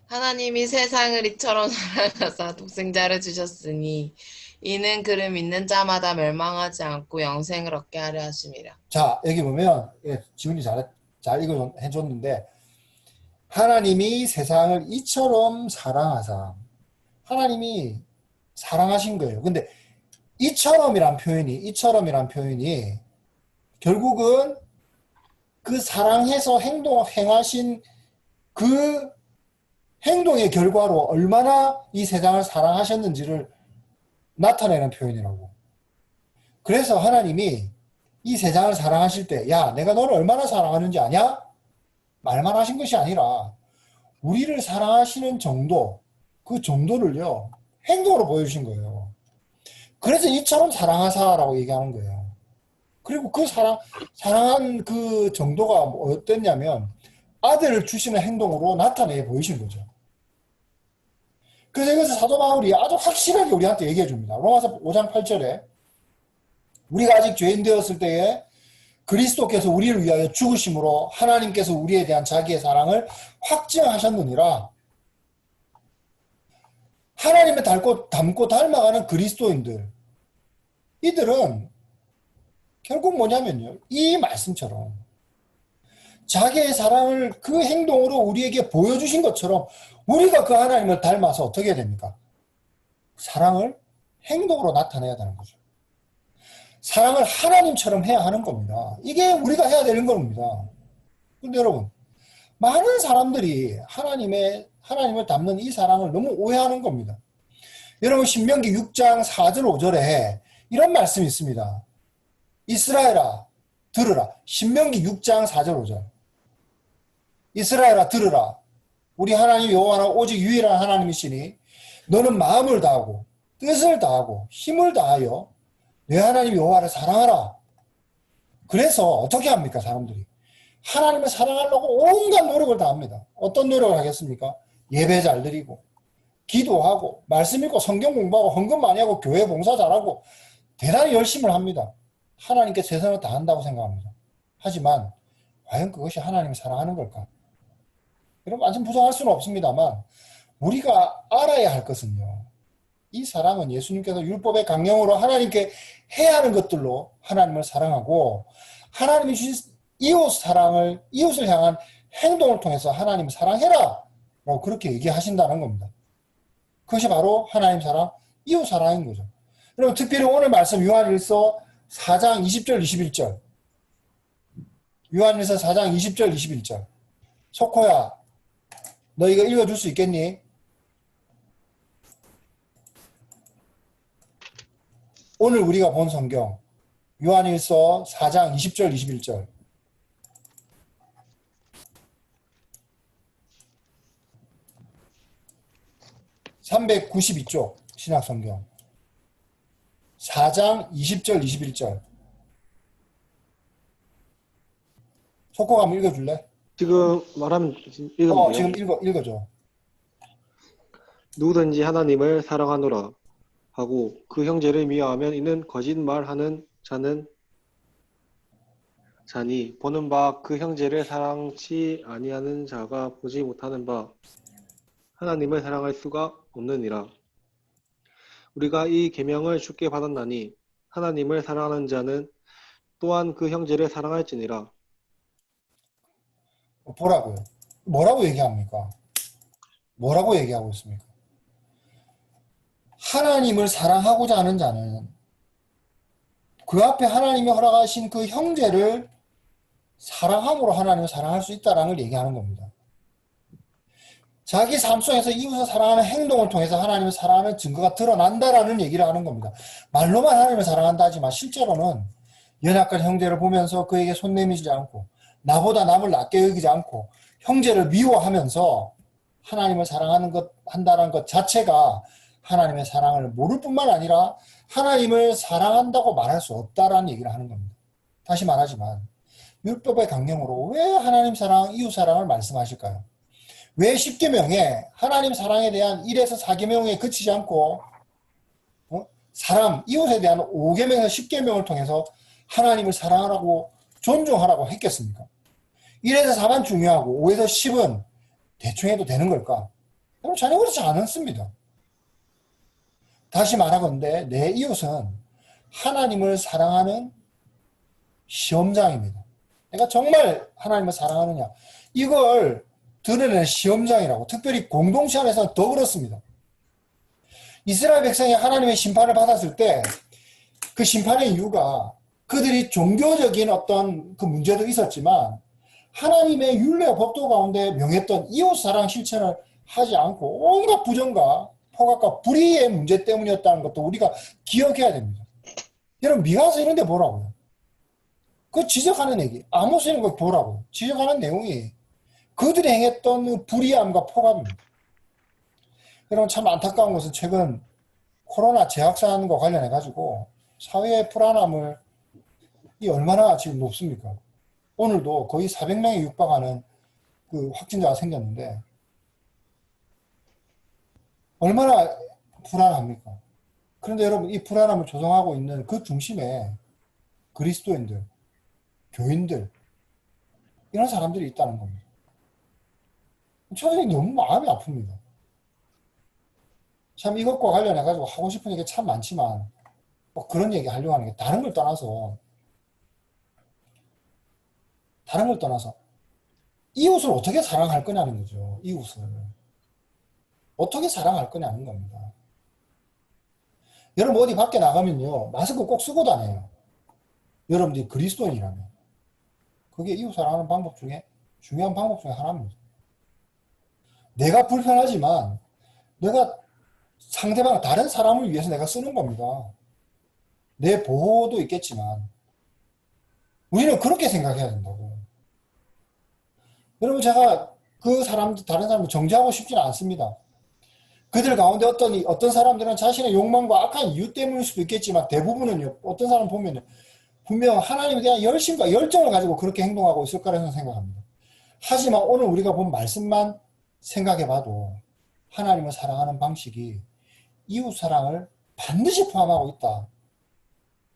하나님이 세상을 이처럼 사랑하사 독생자를 주셨으니 이는 그를 믿는 자마다 멸망하지 않고 영생을 얻게 하려 하심이라.
자 여기 보면 지훈이 잘 해줬는데 하나님이 세상을 이처럼 사랑하사 하나님이 사랑하신 거예요. 근데 이처럼이란 표현이 결국은 그 사랑해서 행하신 그 행동의 결과로 얼마나 이 세상을 사랑하셨는지를 나타내는 표현이라고. 그래서 하나님이 이 세상을 사랑하실 때, 야, 내가 너를 얼마나 사랑하는지 아냐? 말만 하신 것이 아니라 우리를 사랑하시는 정도, 그 정도를요, 행동으로 보여주신 거예요. 그래서 이처럼 사랑하사라고 얘기하는 거예요. 그리고 그 사랑한 그 정도가 어땠냐면 아들을 주시는 행동으로 나타내 보이신 거죠. 그래서 이것을 사도 바울이 아주 확실하게 우리한테 얘기해 줍니다. 로마서 5장 8절에 우리가 아직 죄인 되었을 때에 그리스도께서 우리를 위하여 죽으심으로 하나님께서 우리에 대한 자기의 사랑을 확증하셨느니라. 하나님을 닮고 닮아가는 그리스도인들, 이들은 결국 뭐냐면요, 이 말씀처럼 자기의 사랑을 그 행동으로 우리에게 보여주신 것처럼 우리가 그 하나님을 닮아서 어떻게 해야 됩니까? 사랑을 행동으로 나타내야 되는 거죠. 사랑을 하나님처럼 해야 하는 겁니다. 이게 우리가 해야 되는 겁니다. 그런데 여러분, 많은 사람들이 하나님을 닮는 이 사랑을 너무 오해하는 겁니다. 여러분, 신명기 6장 4절 5절에 이런 말씀이 있습니다. 이스라엘아 들으라. 신명기 6장 4절 5절. 이스라엘아 들으라. 우리 하나님 여호와는 오직 유일한 하나님이시니 너는 마음을 다하고 뜻을 다하고 힘을 다하여 내 하나님 여호와를 사랑하라. 그래서 어떻게 합니까? 사람들이 하나님을 사랑하려고 온갖 노력을 다합니다. 어떤 노력을 하겠습니까? 예배 잘 드리고 기도하고 말씀 읽고 성경 공부하고 헌금 많이 하고 교회 봉사 잘하고 대단히 열심을 합니다. 하나님께 최선을 다한다고 생각합니다. 하지만 과연 그것이 하나님을 사랑하는 걸까? 여러분, 완전 부정할 수는 없습니다만 우리가 알아야 할 것은요, 이 사랑은 예수님께서 율법의 강령으로 하나님께 해야 하는 것들로 하나님을 사랑하고 하나님이 주신 이웃을 향한 행동을 통해서 하나님을 사랑해라 라고 그렇게 얘기하신다는 겁니다. 그것이 바로 하나님 사랑, 이웃 사랑인 거죠. 여러분, 특별히 오늘 말씀 요한일서 4장 20절 21절, 요한일서 4장 20절 21절. 소코야, 너 이거 읽어줄 수 있겠니? 오늘 우리가 본 성경 요한일서 4장 20절 21절. (392쪽) 신약성경 4장 20절 21절. 속고 가면 읽어줄래?
지금 말하면 읽으면 돼요?
지금 읽어줘.
누구든지 하나님을 사랑하노라 하고 그 형제를 미워하면 이는 거짓말하는 자니 보는 바 그 형제를 사랑치 아니하는 자가 보지 못하는 바 하나님을 사랑할 수가 없느니라. 우리가 이 계명을 주께 받았나니 하나님을 사랑하는 자는 또한 그 형제를 사랑할지니라.
보라고요. 뭐라고 얘기합니까? 뭐라고 얘기하고 있습니까? 하나님을 사랑하고자 하는 자는 그 앞에 하나님이 허락하신 그 형제를 사랑함으로 하나님을 사랑할 수 있다는 걸 얘기하는 겁니다. 자기 삶 속에서 이웃을 사랑하는 행동을 통해서 하나님을 사랑하는 증거가 드러난다라는 얘기를 하는 겁니다. 말로만 하나님을 사랑한다 하지만 실제로는 연약한 형제를 보면서 그에게 손 내밀지 않고 나보다 남을 낮게 여기지 않고 형제를 미워하면서 하나님을 한다는 것 자체가 하나님의 사랑을 모를 뿐만 아니라 하나님을 사랑한다고 말할 수 없다라는 얘기를 하는 겁니다. 다시 말하지만 율법의 강령으로 왜 하나님 사랑, 이웃 사랑을 말씀하실까요? 왜 10계명에 하나님 사랑에 대한 1에서 4계명에 그치지 않고 사람, 이웃에 대한 5계명에서 10계명을 통해서 하나님을 사랑하라고 존중하라고 했겠습니까? 1에서 4만 중요하고 5에서 10은 대충 해도 되는 걸까? 전혀 그렇지 않습니다. 다시 말하건대 내 이웃은 하나님을 사랑하는 시험장입니다. 내가 정말 하나님을 사랑하느냐, 이걸 드러내는 시험장이라고. 특별히 공동체 안에서는 더 그렇습니다. 이스라엘 백성이 하나님의 심판을 받았을 때 그 심판의 이유가 그들이 종교적인 어떤 그 문제도 있었지만 하나님의 율례와 법도 가운데 명했던 이웃 사랑 실천을 하지 않고 온갖 부정과 포각과 불의의 문제 때문이었다는 것도 우리가 기억해야 됩니다. 여러분, 미가서 이런 데 보라고요. 그 지적하는 얘기, 아모스 이런 거 보라고요. 지적하는 내용이 그들이 행했던 불의함과 포갑입니다. 여러분, 참 안타까운 것은 최근 코로나 재확산과 관련해 가지고 사회의 불안함을 얼마나 지금 높습니까? 오늘도 거의 400명에 육박하는 그 확진자가 생겼는데 얼마나 불안합니까? 그런데 여러분, 이 불안함을 조성하고 있는 그 중심에 그리스도인들, 교인들, 이런 사람들이 있다는 겁니다. 저는 너무 마음이 아픕니다. 참 이것과 관련해가지고 하고 싶은 얘기 참 많지만 뭐 그런 얘기 하려고 하는 게 다른 걸 떠나서 이웃을 어떻게 사랑할 거냐는 거죠. 이웃을 어떻게 사랑할 거냐는 겁니다. 여러분 어디 밖에 나가면요 마스크 꼭 쓰고 다녀요. 여러분들이 그리스도인이라면 그게 이웃 사랑하는 방법 중에 중요한 방법 중에 하나입니다. 내가 불편하지만 내가 상대방 다른 사람을 위해서 내가 쓰는 겁니다. 내 보호도 있겠지만 우리는 그렇게 생각해야 된다고. 여러분 제가 그 사람들 다른 사람을 정죄하고 싶지는 않습니다. 그들 가운데 어떤 사람들은 자신의 욕망과 악한 이유 때문일 수도 있겠지만 대부분은요 어떤 사람 보면요 분명 하나님에 대한 열심과 열정을 가지고 그렇게 행동하고 있을 거라고 생각합니다. 하지만 오늘 우리가 본 말씀만 생각해봐도 하나님을 사랑하는 방식이 이웃사랑을 반드시 포함하고 있다.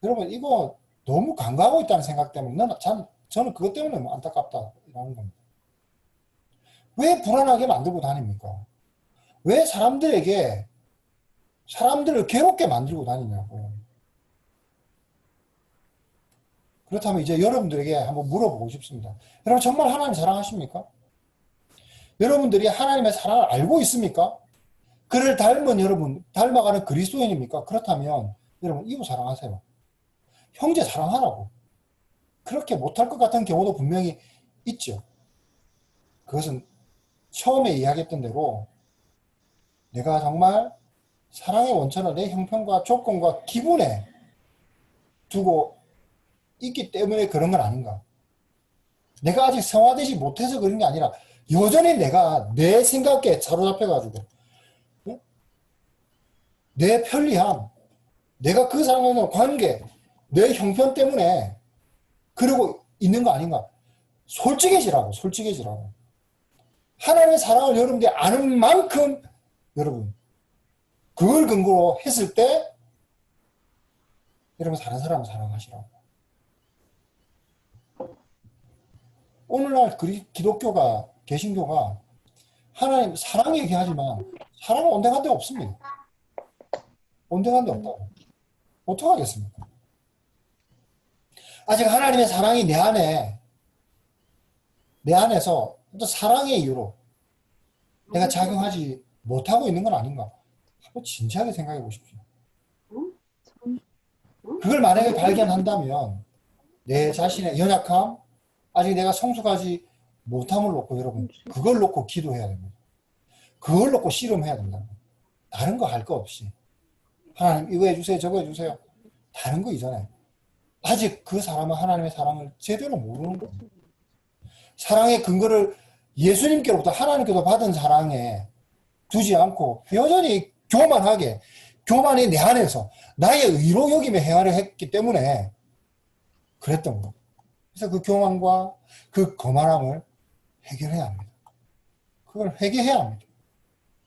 여러분 이거 너무 간과하고 있다는 생각 때문에 저는 그것 때문에 너무 안타깝다라는 겁니다. 왜 불안하게 만들고 다닙니까? 왜 사람들을 괴롭게 만들고 다니냐고. 그렇다면 이제 여러분들에게 한번 물어보고 싶습니다. 여러분 정말 하나님 사랑하십니까? 여러분들이 하나님의 사랑을 알고 있습니까? 그를 닮아가는 그리스도인입니까? 그렇다면 여러분 이웃 사랑하세요. 형제 사랑하라고. 그렇게 못할 것 같은 경우도 분명히 있죠. 그것은 처음에 이야기했던 대로 내가 정말 사랑의 원천을 내 형편과 조건과 기분에 두고 있기 때문에 그런 건 아닌가. 내가 아직 성화되지 못해서 그런 게 아니라 여전히 내가 내 생각에 사로잡혀가지고 내 편리함, 내가 그 사람과의 관계, 내 형편 때문에 그러고 있는 거 아닌가. 솔직해지라고. 하나님의 사랑을 여러분들이 아는 만큼 여러분 그걸 근거로 했을 때 여러분 다른 사람을 사랑하시라고. 오늘날 기독교가 개신교가 하나님 사랑 얘기하지만 사랑은 온데간데 없습니다. 온데간데 없다고. 어떡하겠습니까? 아직 하나님의 사랑이 내 안에서 또 사랑의 이유로 내가 작용하지 못하고 있는 건 아닌가? 한번 진지하게 생각해 보십시오. 그걸 만약에 발견한다면 내 자신의 연약함, 아직 내가 성숙하지 못함을 놓고 여러분 그걸 놓고 기도해야 됩니다. 그걸 놓고 씨름해야 된다고. 다른 거 할 거 없이 하나님 이거 해주세요 저거 해주세요. 다른 거 이전에 아직 그 사람은 하나님의 사랑을 제대로 모르는 거예요. 사랑의 근거를 예수님께로부터 하나님께서 받은 사랑에 두지 않고 여전히 교만이 내 안에서 나의 의로 여김에 행하려 했기 때문에 그랬던 거예요. 그래서 그 교만과 그 거만함을 해결해야 합니다. 그걸 회개해야 합니다.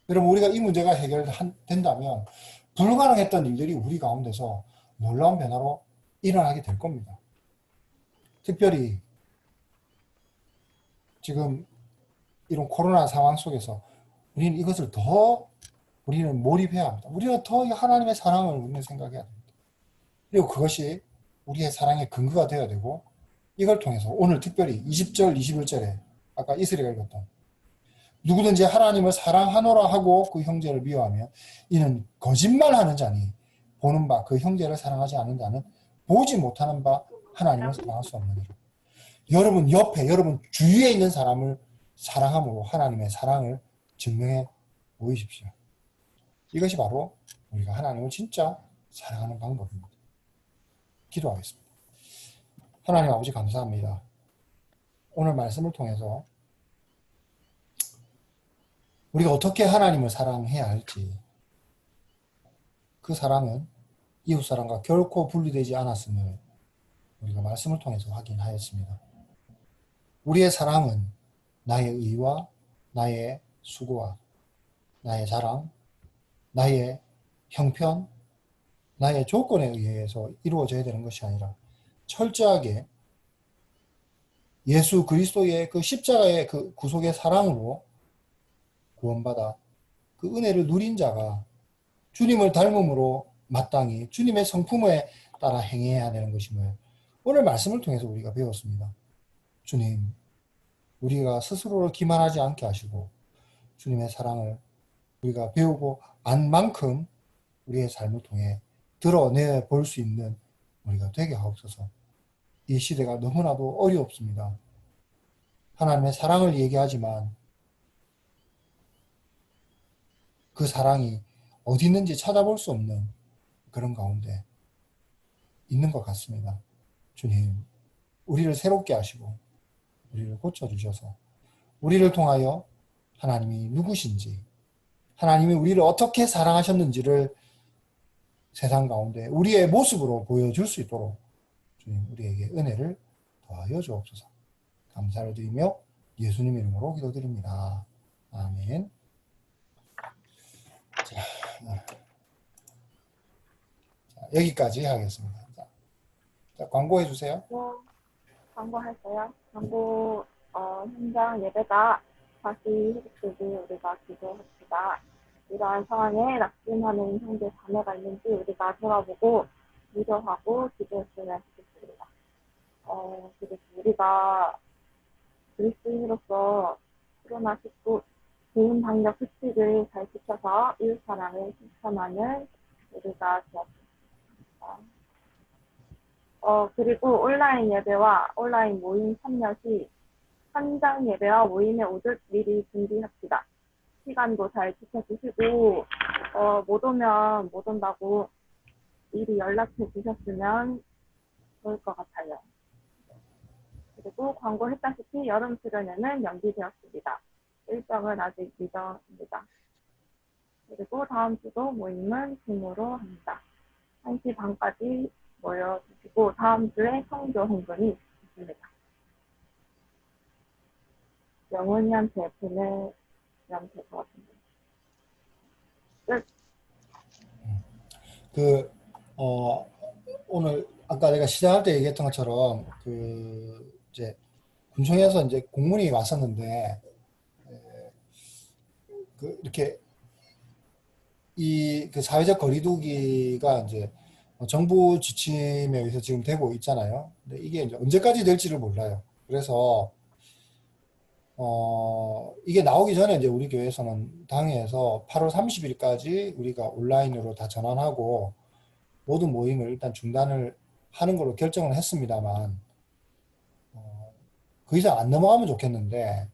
여러분 우리가 이 문제가 해결된다면 불가능했던 일들이 우리 가운데서 놀라운 변화로 일어나게 될 겁니다. 특별히 지금 이런 코로나 상황 속에서 우리는 이것을 우리는 몰입해야 합니다. 우리는 더 하나님의 사랑을 우리는 생각해야 됩니다. 그리고 그것이 우리의 사랑의 근거가 되어야 되고 이걸 통해서 오늘 특별히 20절, 21절에 아까 이슬이가 읽었던 누구든지 하나님을 사랑하노라 하고 그 형제를 미워하며 이는 거짓말하는 자니 보는 바 그 형제를 사랑하지 않는 자는 보지 못하는 바 하나님을 사랑할 수 없느니라. 여러분 옆에 여러분 주위에 있는 사람을 사랑함으로 하나님의 사랑을 증명해 보이십시오. 이것이 바로 우리가 하나님을 진짜 사랑하는 방법입니다. 기도하겠습니다. 하나님 아버지 감사합니다. 오늘 말씀을 통해서 우리가 어떻게 하나님을 사랑해야 할지 그 사랑은 이웃사랑과 결코 분리되지 않았음을 우리가 말씀을 통해서 확인하였습니다. 우리의 사랑은 나의 의와 나의 수고와 나의 자랑, 나의 형편, 나의 조건에 의해서 이루어져야 되는 것이 아니라 철저하게 예수 그리스도의 그 십자가의 그 구속의 사랑으로 구원받아 그 은혜를 누린 자가 주님을 닮음으로 마땅히 주님의 성품에 따라 행해야 되는 것임을 오늘 말씀을 통해서 우리가 배웠습니다. 주님, 우리가 스스로를 기만하지 않게 하시고 주님의 사랑을 우리가 배우고 안 만큼 우리의 삶을 통해 드러내 볼 수 있는 우리가 되게 하옵소서. 이 시대가 너무나도 어렵습니다. 하나님의 사랑을 얘기하지만 그 사랑이 어디 있는지 찾아볼 수 없는 그런 가운데 있는 것 같습니다. 주님, 우리를 새롭게 하시고 우리를 고쳐주셔서 우리를 통하여 하나님이 누구신지, 하나님이 우리를 어떻게 사랑하셨는지를 세상 가운데 우리의 모습으로 보여줄 수 있도록 주님 우리에게 은혜를 더하여 주옵소서. 감사를 드리며 예수님 이름으로 기도드립니다. 아멘. 자, 여기까지 하겠습니다. 자, 광고해 주세요.
광고할까요? 광고 현장 예배가 다시 회복되기 우리가 기도합시다. 이러한 상황에 낙심하는 형제 자매가 있는지 우리가 돌아보고 위로하고 기도했으면 좋겠습니다. 그리고 우리가 그리스도인으로서 코로나19 개인 방역 수칙을 잘 지켜서 이웃 사랑을 실천하는 우리가 되었습니다. 그리고 온라인 예배와 온라인 모임 참여 시 현장 예배와 모임에 오듯 미리 준비합시다. 시간도 잘 지켜주시고 못 오면 못 온다고 미리 연락해 주셨으면 좋을 것 같아요. 그리고 광고했다시피 여름 수련회는 연기되었습니다. 일정은 아직 미정입니다. 그리고 다음 주도 모임은 줌으로 합니다. 1시 반까지 모여주시고 다음 주에 성교 헌금이 있습니다. 영훈이한테 보내면 될 것 같은데. 끝.
오늘 아까 내가 시작할 때 얘기했던 것처럼 이제 군청에서 이제 공문이 왔었는데 이렇게 그 사회적 거리두기가 이제 정부 지침에 의해서 지금 되고 있잖아요. 근데 이게 이제 언제까지 될지를 몰라요. 그래서 이게 나오기 전에 이제 우리 교회에서는 당회에서 8월 30일까지 우리가 온라인으로 다 전환하고 모든 모임을 일단 중단을 하는 걸로 결정을 했습니다만 그 이상 안 넘어가면 좋겠는데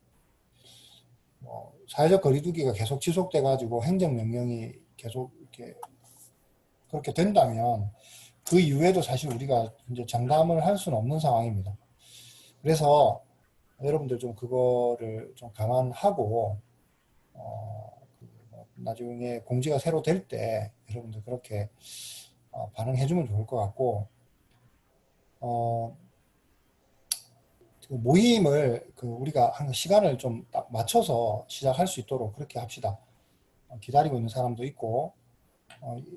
사회적 거리두기가 계속 지속돼 가지고 행정명령이 계속 이렇게 그렇게 된다면 그 이후에도 사실 우리가 이제 장담을 할 수는 없는 상황입니다. 그래서 여러분들 좀 그거를 좀 감안하고 나중에 공지가 새로 될 때 여러분들 그렇게 반응해주면 좋을 것 같고 그 모임을 우리가 한 시간을 좀 딱 맞춰서 시작할 수 있도록 그렇게 합시다. 기다리고 있는 사람도 있고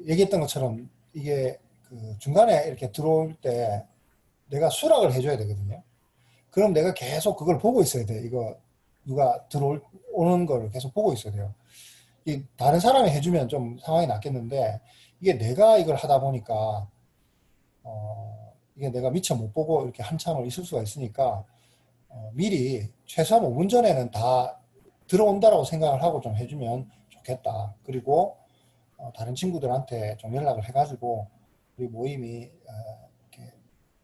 얘기했던 것처럼 이게 그 중간에 이렇게 들어올 때 내가 수락을 해줘야 되거든요. 그럼 내가 계속 그걸 보고 있어야 돼. 이거 누가 오는 걸 계속 보고 있어야 돼요. 다른 사람이 해주면 좀 상황이 낫겠는데 이게 내가 이걸 하다 보니까 이게 내가 미처 못 보고 이렇게 한참을 있을 수가 있으니까 미리 최소한 5분 전에는 다 들어온다라고 생각을 하고 좀 해주면 좋겠다. 그리고 다른 친구들한테 좀 연락을 해가지고 우리 모임이 이렇게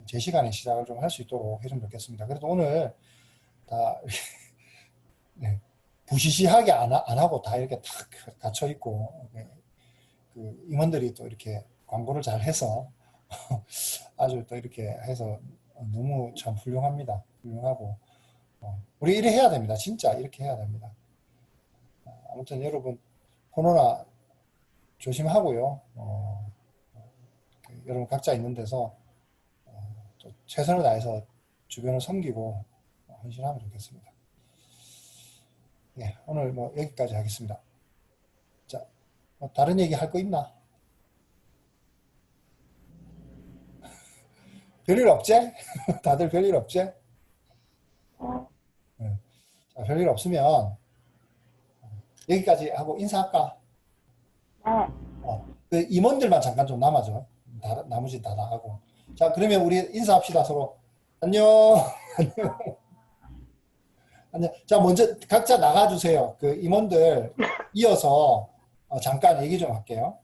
제 시간에 시작을 좀 할 수 있도록 해주면 좋겠습니다. 그래도 오늘 다 네, 부시시하게 안 하고 다 이렇게 탁 갇혀 있고 그 임원들이 또 이렇게 광고를 잘 해서 아주 또 이렇게 해서 너무 참 훌륭합니다. 훌륭하고 우리 이래 해야 됩니다. 진짜 이렇게 해야 됩니다. 아무튼 여러분 코로나 조심하고요. 여러분 각자 있는 데서 또 최선을 다해서 주변을 섬기고 헌신하면 좋겠습니다. 네, 오늘 뭐 여기까지 하겠습니다. 자, 뭐 다른 얘기 할 거 있나? 별일 없지? 다들 별일 없지?
어,
자, 별일 없으면 여기까지 하고 인사할까?
네.
그 임원들만 잠깐 좀 남아줘. 나머지 다 나가고. 자, 그러면 우리 인사합시다, 서로. 안녕. 안녕. 안녕. 자, 먼저 각자 나가주세요. 그 임원들 이어서 잠깐 얘기 좀 할게요.